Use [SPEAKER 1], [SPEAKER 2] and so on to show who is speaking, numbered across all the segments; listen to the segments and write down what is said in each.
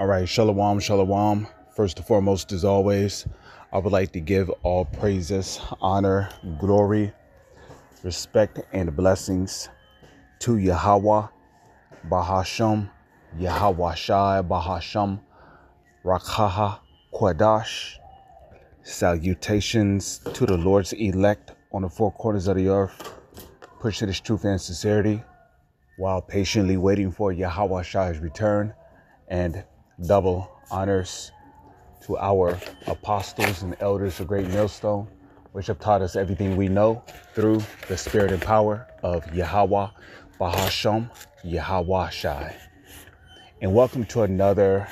[SPEAKER 1] All right, shalom, shalom. First and foremost, as always, I would like to give all praises, honor, glory, respect, and blessings to Yahweh, Bahasham, Yahweh Shai, Bahasham, Rakhaha, Quadash. Salutations to the Lord's elect on the four corners of the earth, pushing his truth and sincerity while patiently waiting for Yahweh Shai's return, and double honors to our apostles and elders of Great Millstone, which have taught us everything we know through the spirit and power of Yahweh, Bahasham, Yahweh Shai. And welcome to another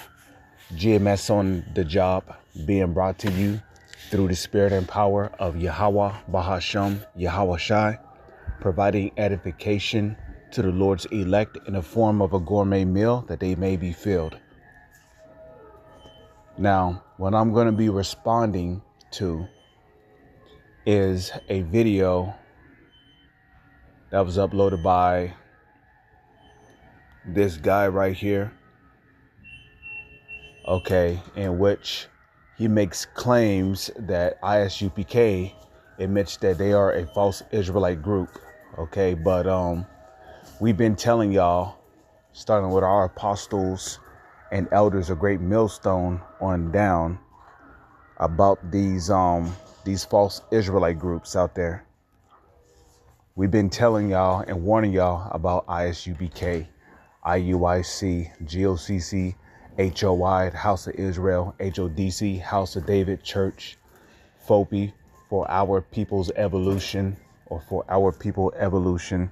[SPEAKER 1] GMS on the job being brought to you through the spirit and power of Yahweh, Bahasham, Yahweh Shai, providing edification to the Lord's elect in the form of a gourmet meal that they may be filled. Now, what I'm going to be responding to is a video that was uploaded by this guy right here. Okay, in which he makes claims that ISUPK admits that they are a false Israelite group. Okay, but we've been telling y'all, starting with our apostles and elders of Great Millstone on down, about these false Israelite groups out there. We've been telling y'all and warning y'all about ISUPK, IUIC, GOCC, HOI, House of Israel, HODC, House of David Church, FOPI, for our people's evolution, or for our people evolution.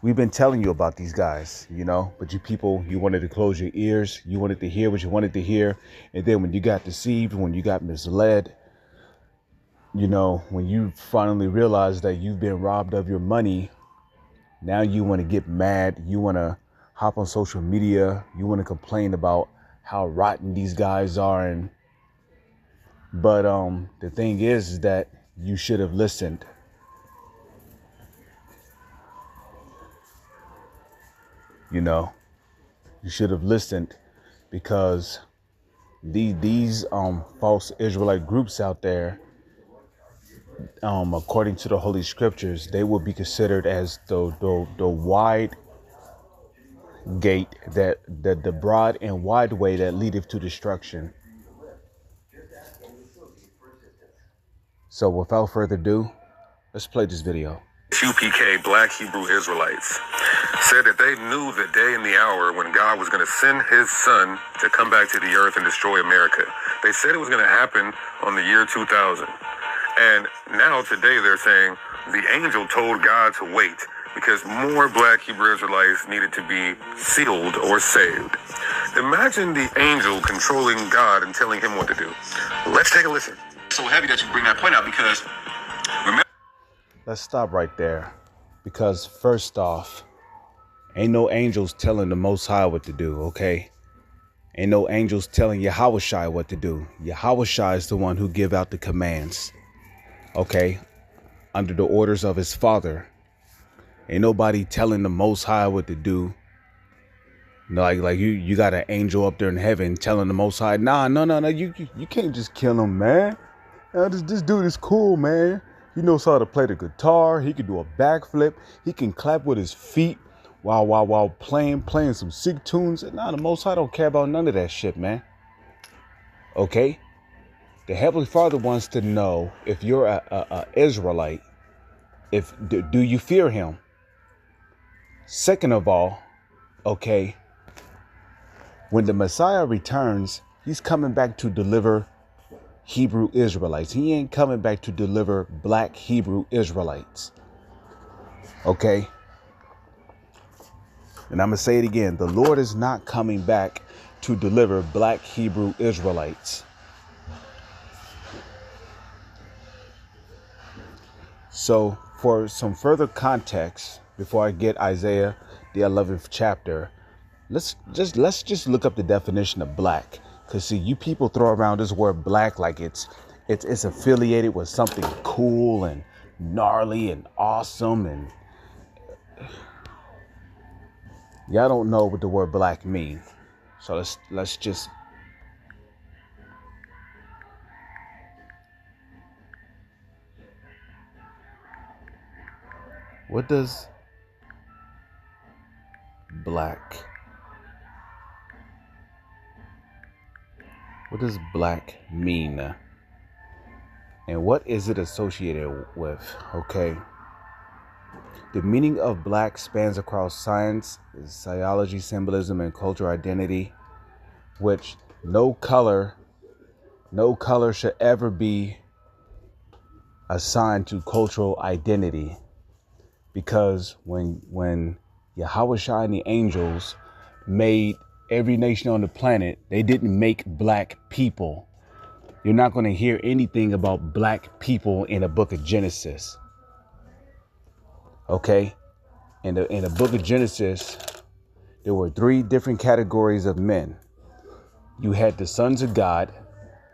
[SPEAKER 1] We've been telling you about these guys, but you people, you wanted to close your ears. You wanted to hear what you wanted to hear. And then when you got deceived, when you got misled, when you finally realized that you've been robbed of your money, now you want to get mad. You want to hop on social media. You want to complain about how rotten these guys are. But the thing is that you should have listened. You should have listened, because these false Israelite groups out there, according to the Holy Scriptures, they will be considered as the wide gate, that the broad and wide way that leadeth to destruction. So without further ado, let's play this video.
[SPEAKER 2] ISUPK, Black Hebrew Israelites, said that they knew the day and the hour when God was going to send his son to come back to the earth and destroy America. They said it was going to happen on the year 2000. And now today they're saying the angel told God to wait because more Black Hebrew Israelites needed to be sealed or saved. Imagine the angel controlling God and telling him what to do. Let's take a listen. So heavy that you bring that point out, because remember.
[SPEAKER 1] Let's stop right there, because first off, ain't no angels telling the Most High what to do, okay? Ain't no angels telling Yahweh Shai what to do. Yahweh Shai is the one who give out the commands, okay? Under the orders of his Father. Ain't nobody telling the Most High what to do. Like you got an angel up there in heaven telling the Most High, no, you can't just kill him, man. This dude is cool, man. He knows how to play the guitar. He can do a backflip. He can clap with his feet while playing some sick tunes. Nah, the Most High don't care about none of that shit, man. Okay? The Heavenly Father wants to know if you're a Israelite, do you fear him? Second of all, okay, when the Messiah returns, he's coming back to deliver Hebrew Israelites. He ain't coming back to deliver Black Hebrew Israelites. Okay? And I'm going to say it again. The Lord is not coming back to deliver Black Hebrew Israelites. So for some further context, before I get Isaiah, the 11th chapter, let's just look up the definition of black. Because, see, you people throw around this word black like it's affiliated with something cool and gnarly and awesome. And y'all don't know what the word black means. So let's just what does black mean? And what is it associated with? Okay. The meaning of black spans across science, psychology, symbolism, and cultural identity, which no color should ever be assigned to cultural identity. Because when Yahweh and the angels made every nation on the planet, they didn't make black people. You're not going to hear anything about black people in the book of Genesis. Okay? In the book of Genesis, there were 3 different categories of men. You had the sons of God,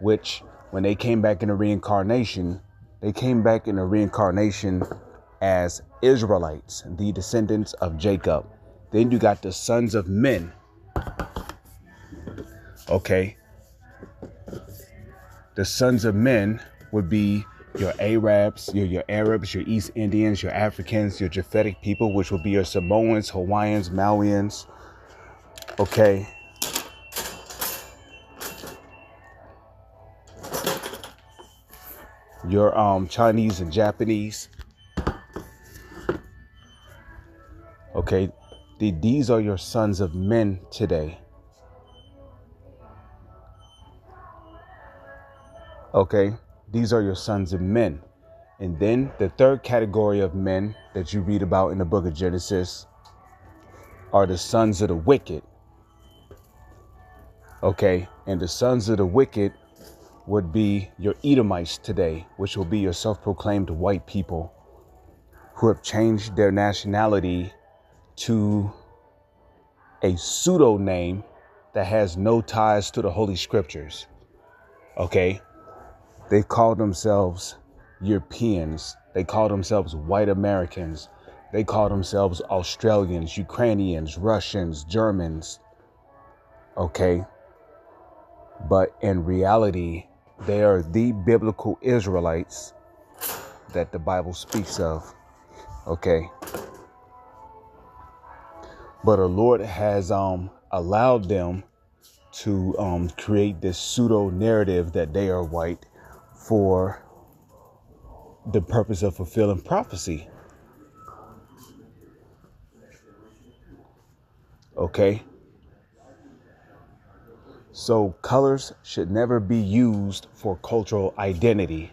[SPEAKER 1] which when they came back in the reincarnation, as Israelites, the descendants of Jacob. Then you got the sons of men. Okay. The sons of men would be your Arabs, your Arabs, your East Indians, your Africans, your Japhetic people, which would be your Samoans, Hawaiians, Malians. Okay. Your Chinese and Japanese. Okay. These are your sons of men today. Okay, these are your sons of men. And then the third category of men that you read about in the book of Genesis are the sons of the wicked. Okay, and the sons of the wicked would be your Edomites today, which will be your self-proclaimed white people who have changed their nationality to a pseudo name that has no ties to the Holy Scriptures. Okay. They call themselves Europeans. They call themselves white Americans. They call themselves Australians, Ukrainians, Russians, Germans. Okay. But in reality, they are the biblical Israelites that the Bible speaks of. Okay. But the Lord has allowed them to create this pseudo narrative that they are white for the purpose of fulfilling prophecy. Okay. So colors should never be used for cultural identity,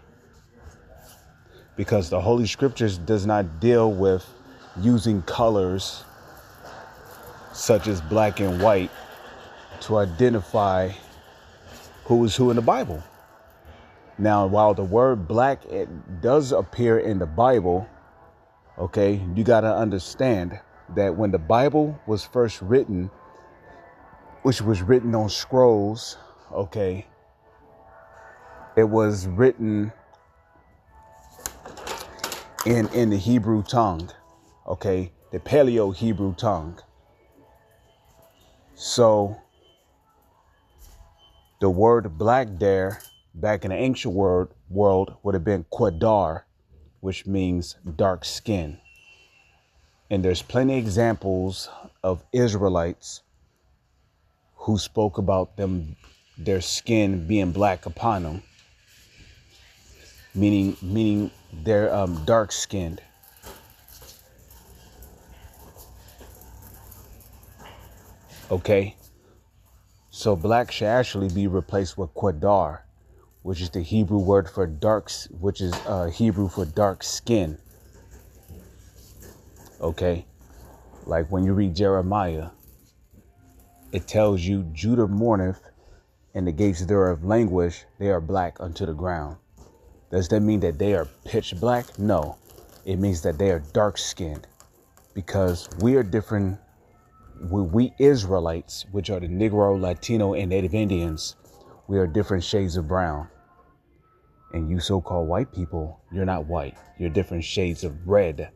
[SPEAKER 1] because the Holy Scriptures does not deal with using colors such as black and white to identify who is who in the Bible. Now, while the word black, it does appear in the Bible, okay, you got to understand that when the Bible was first written, which was written on scrolls, okay, it was written in the Hebrew tongue, okay, the Paleo Hebrew tongue. So the word black there, back in the ancient world would have been quadar, which means dark skin. And there's plenty of examples of Israelites who spoke about their skin being black upon them, meaning they're dark skinned. Okay, so black should actually be replaced with quadar, which is the Hebrew word for dark, which is Hebrew for dark skin. Okay, like when you read Jeremiah, it tells you Judah mourneth, and the gates thereof languish, they are black unto the ground. Does that mean that they are pitch black? No, it means that they are dark skinned, because we are different. We Israelites, which are the Negro, Latino, and Native Indians, we are different shades of brown. And you so-called white people, you're not white. You're different shades of red.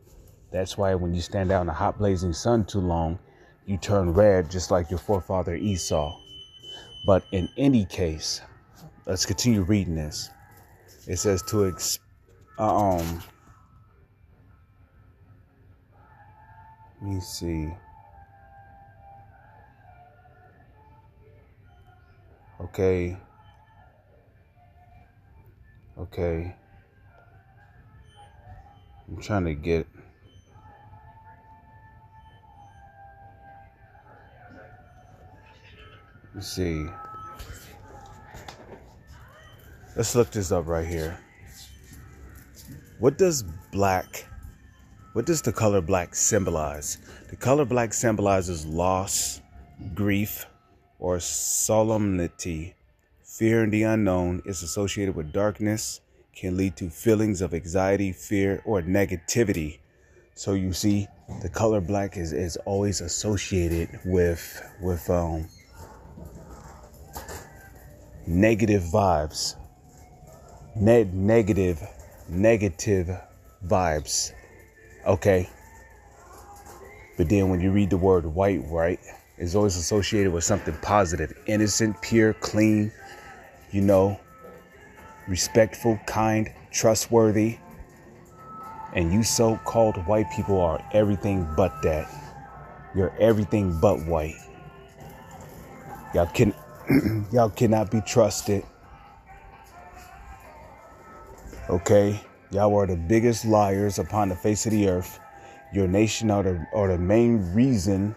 [SPEAKER 1] That's why when you stand out in the hot blazing sun too long, you turn red, just like your forefather Esau. But in any case, let's continue reading this. It says let me see. Okay. I'm trying to get. Let's see. Let's look this up right here. What does the color black symbolize? The color black symbolizes loss, grief, or solemnity. Fear in the unknown is associated with darkness, can lead to feelings of anxiety, fear, or negativity. So you see, the color black is always associated with negative vibes. Negative vibes. Okay. But then when you read the word white, right, it's always associated with something positive, innocent, pure, clean, respectful, kind, trustworthy. And you so-called white people are everything but that. You're everything but white. Y'all cannot be trusted. Okay? Y'all are the biggest liars upon the face of the earth. Your nation are the main reason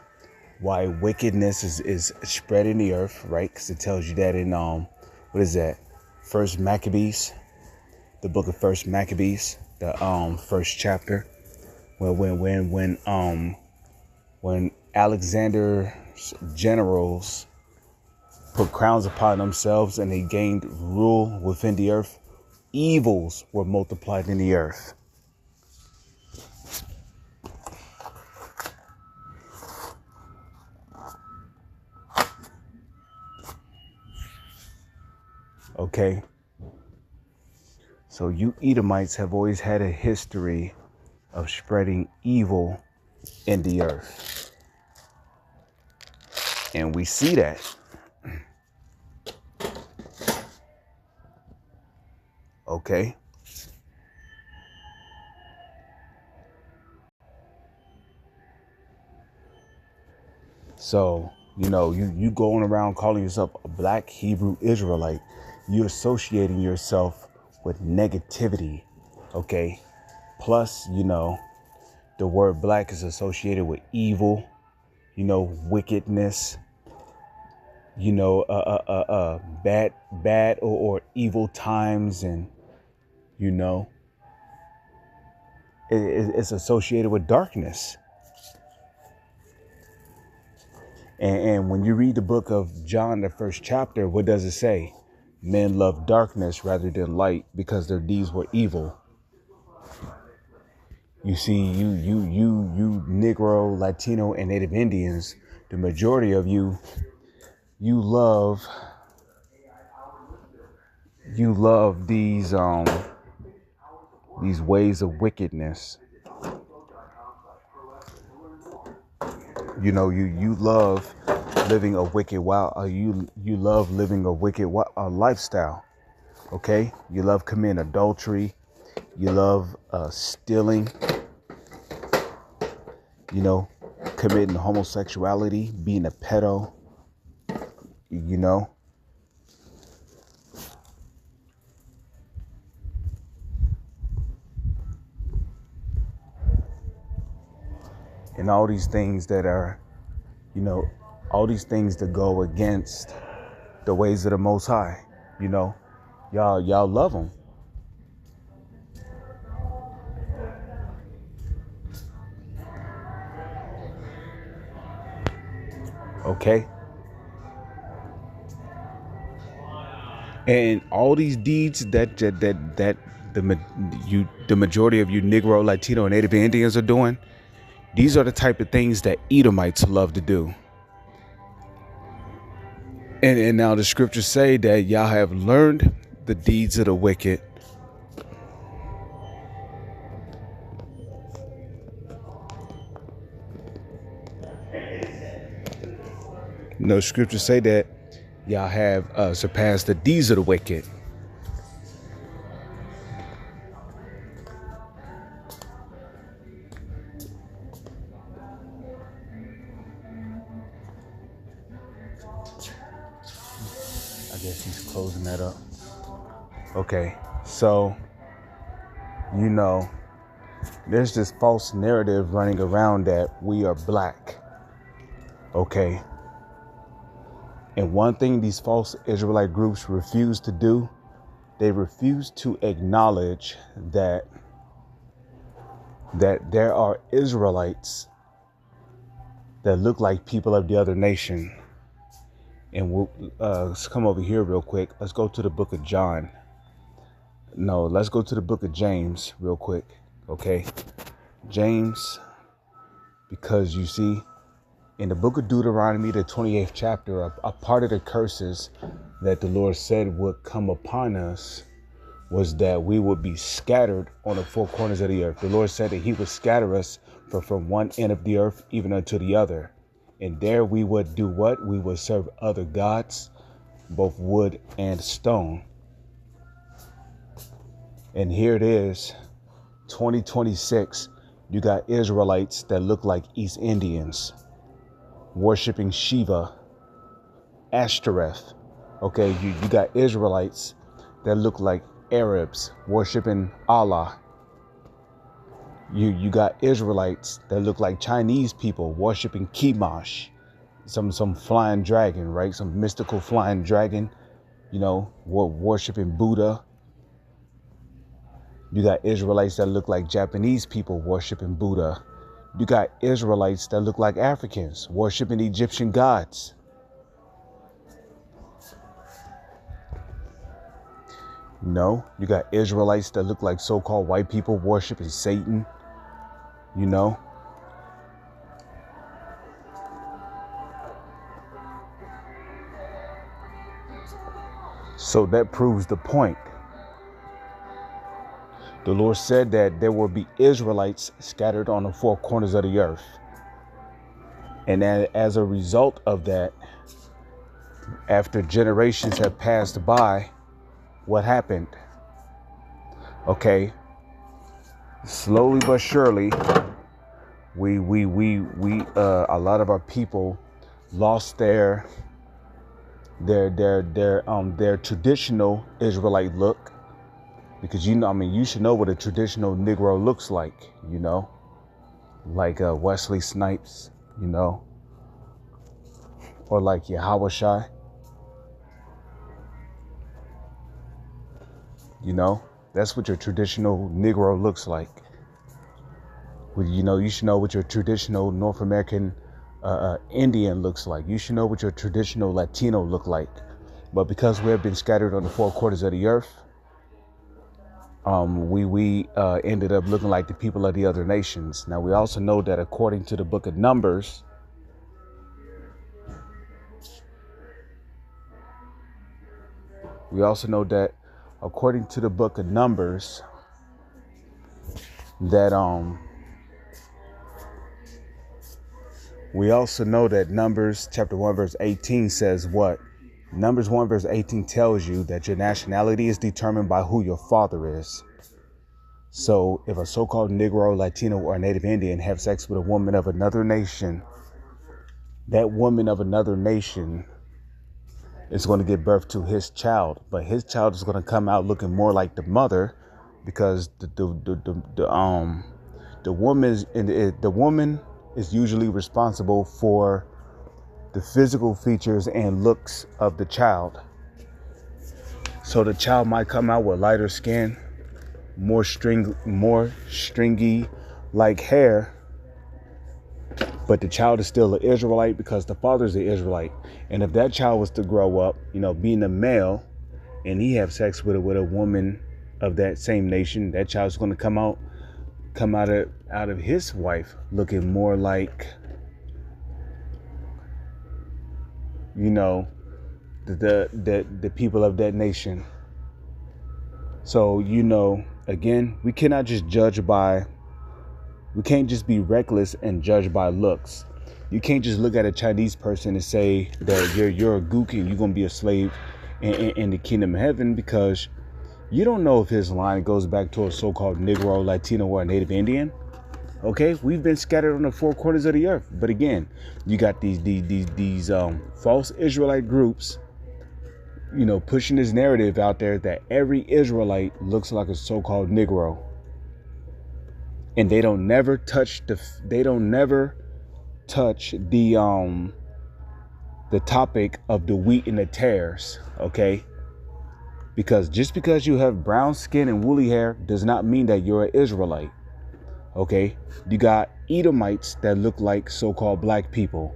[SPEAKER 1] why wickedness is spreading the earth, right? Because it tells you that in what is that? First Maccabees, the book of First Maccabees, the first chapter. Well, when Alexander's generals put crowns upon themselves and they gained rule within the earth, evils were multiplied in the earth. Okay. So you Edomites have always had a history of spreading evil in the earth. And we see that. Okay. So, you going around calling yourself a Black Hebrew Israelite, you're associating yourself with negativity. Okay. Plus, the word black is associated with evil, wickedness, bad or evil times. And, it's associated with darkness. And when you read the book of John, the first chapter, what does it say? Men love darkness rather than light because their deeds were evil. You see, you Negro, Latino, and Native Indians, the majority of you love these ways of wickedness. You love living a wicked you love living a wicked lifestyle. Okay, you love committing adultery, you love stealing, committing homosexuality, being a pedo, and all these things that are, all these things that go against the ways of the Most High. Y'all love them. Okay. And all these deeds that the majority of you Negro, Latino, and Native Indians are doing, these are the type of things that Edomites love to do. And now the scriptures say that y'all have learned the deeds of the wicked. No, scriptures say that Y'all have surpassed the deeds of the wicked. I guess he's closing that up. Okay, so, there's this false narrative running around that we are black. Okay. And one thing these false Israelite groups refuse to do, they refuse to acknowledge that there are Israelites that look like people of the other nation. And let's come over here real quick. Let's go to the book of John. No, let's go to the book of James real quick. Okay. James, because you see, in the book of Deuteronomy, the 28th chapter, a part of the curses that the Lord said would come upon us was that we would be scattered on the four corners of the earth. The Lord said that he would scatter us from one end of the earth even unto the other. And there we would do what? We would serve other gods, both wood and stone. And here it is, 2026. You got Israelites that look like East Indians, worshiping Shiva, Ashtoreth. Okay, you got Israelites that look like Arabs, worshiping Allah. You got Israelites that look like Chinese people, worshiping Chemosh, some flying dragon, right? Some mystical flying dragon, worshiping Buddha. You got Israelites that look like Japanese people, worshiping Buddha. You got Israelites that look like Africans, worshiping Egyptian gods. No, you got Israelites that look like so-called white people, worshiping Satan. So that proves the point. The Lord said that there will be Israelites scattered on the four corners of the earth. And as a result of that, after generations have passed by, what happened? Okay, slowly but surely, we a lot of our people lost their traditional Israelite look. Because, you should know what a traditional Negro looks like, like Wesley Snipes, or like Yahweh. That's what your traditional Negro looks like. You should know what your traditional North American Indian looks like. You should know what your traditional Latino look like. But because we have been scattered on the four quarters of the earth, we ended up looking like the people of the other nations. Now, we also know that according to the book of Numbers, that Numbers chapter 1 verse 18 says what? Numbers 1 verse 18 tells you that your nationality is determined by who your father is. So if a so-called Negro, Latino, or Native Indian have sex with a woman of another nation, that woman of another nation is going to give birth to his child, but his child is going to come out looking more like the mother, because the woman is usually responsible for the physical features and looks of the child. So the child might come out with lighter skin, more stringy like hair, but the child is still an Israelite because the father's an Israelite. And if that child was to grow up, being a male, and he have sex with a woman of that same nation, that child's going to come out of his wife looking more like, the people of that nation. So, again, we cannot just we can't just be reckless and judge by looks. You can't just look at a Chinese person and say that you're a gook and you're gonna be a slave in the kingdom of heaven, because you don't know if his line goes back to a so-called Negro, Latino, or Native Indian. Okay, we've been scattered on the four corners of the earth. But again, you got these false Israelite groups, pushing this narrative out there that every Israelite looks like a so-called Negro, and they don't never touch the topic of the wheat and the tares. Okay, because just because you have brown skin and woolly hair does not mean that you're an Israelite. Okay, you got Edomites that look like so-called black people.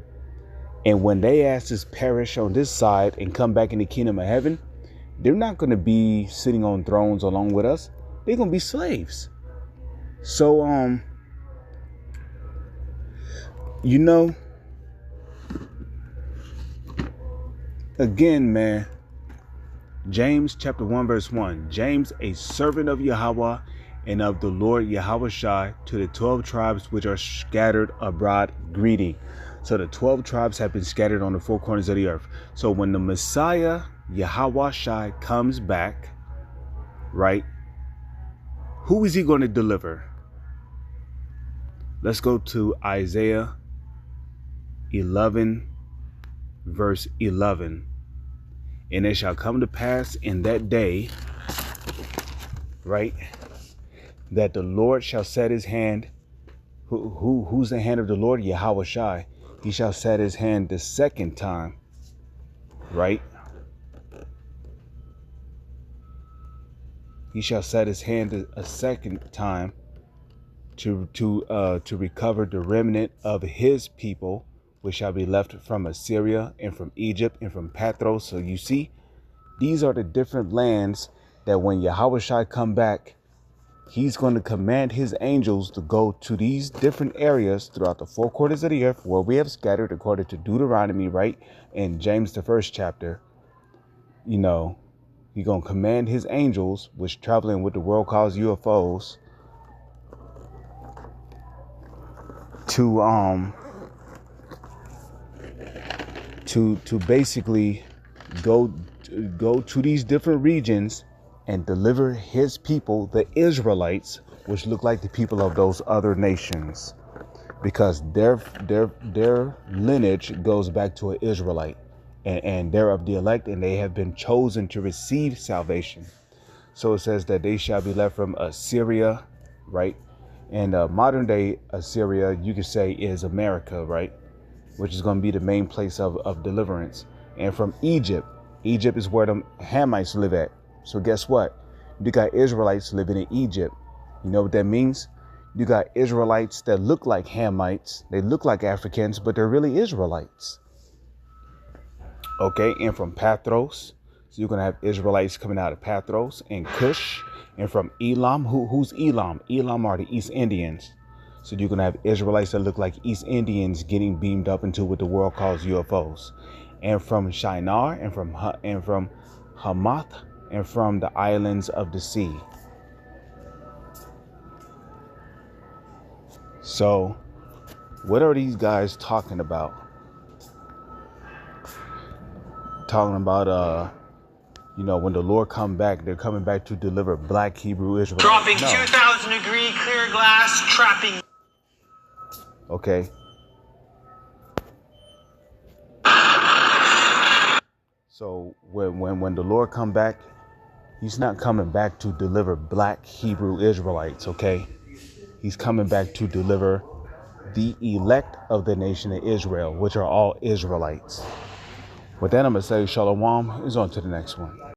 [SPEAKER 1] And when they ask to perish on this side and come back in the kingdom of heaven, they're not going to be sitting on thrones along with us. They're going to be slaves. So, again, man, James chapter 1, verse 1. James, a servant of Yahweh and of the Lord Yahushua, to the 12 tribes which are scattered abroad, greeting. So the 12 tribes have been scattered on the four corners of the earth. So when the Messiah Yahushua comes back, right, who is he going to deliver? Let's go to Isaiah 11, verse 11. And it shall come to pass in that day, right, that the Lord shall set his hand. Who's the hand of the Lord? Yahushua. He shall set his hand the second time, right? He shall set his hand a second time to recover the remnant of his people, which shall be left from Assyria and from Egypt and from Pathros. So you see, these are the different lands that when Yahushua come back, he's going to command his angels to go to these different areas throughout the four quarters of the earth where we have scattered, according to Deuteronomy, right? In James, the first chapter, he's going to command his angels, which traveling with the world calls UFOs, to basically go to these different regions and deliver his people, the Israelites, which look like the people of those other nations, because their lineage goes back to an Israelite, and they're of the elect, and they have been chosen to receive salvation. So it says that they shall be left from Assyria, right? And modern day Assyria, you could say, is America, right? Which is going to be the main place of deliverance. And from Egypt. Egypt is where the Hamites live at. So guess what? You got Israelites living in Egypt. You know what that means? You got Israelites that look like Hamites. They look like Africans, but they're really Israelites. Okay, and from Pathros. So you're going to have Israelites coming out of Pathros and Cush. And from Elam, who's Elam? Elam are the East Indians. So you're going to have Israelites that look like East Indians getting beamed up into what the world calls UFOs. And from Shinar, and from Hamath, and from the islands of the sea. So what are these guys talking about? Talking about, when the Lord come back, they're coming back to deliver Black Hebrew Israelites.
[SPEAKER 3] Dropping 2,000 degree clear glass, trapping.
[SPEAKER 1] Okay. So when the Lord come back, he's not coming back to deliver Black Hebrew Israelites, okay? He's coming back to deliver the elect of the nation of Israel, which are all Israelites. With that, I'm going to say Shalom. Is on to the next one.